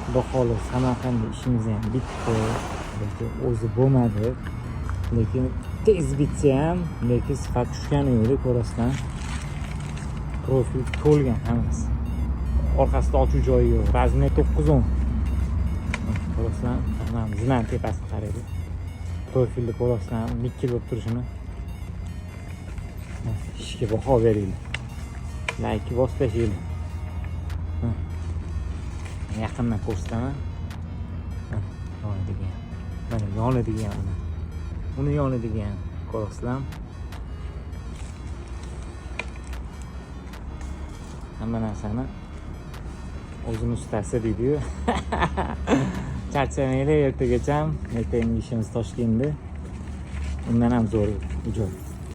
Xudo xohlasa Samarqandda ishimiz ham bitdi, lekin o'zi bo'lmadi. Lekin tez bitsa ham, lekin sifat tushgani yo'q, ko'rasizlar. Profil to'lgan hammasi. Orqasida ochuv joyi yo'q. Razmer 910. Ko'rasizlar, mana zinan tepasini qaraylik. Profilni ko'rasizlar, nikkel bo'lib turishini. Ishga baho beringlar. Like bosishinglar. Yaqindan ko'rsataman. Yonadigan. Mana yonadigan uni. Uni yonadigan ko'rasizlar. Hamma narsani o'zini ustasi deydi-yu. Charchamanglar ertagacha, ertangi ishimiz Toshkentda. Undan ham zo'r joy.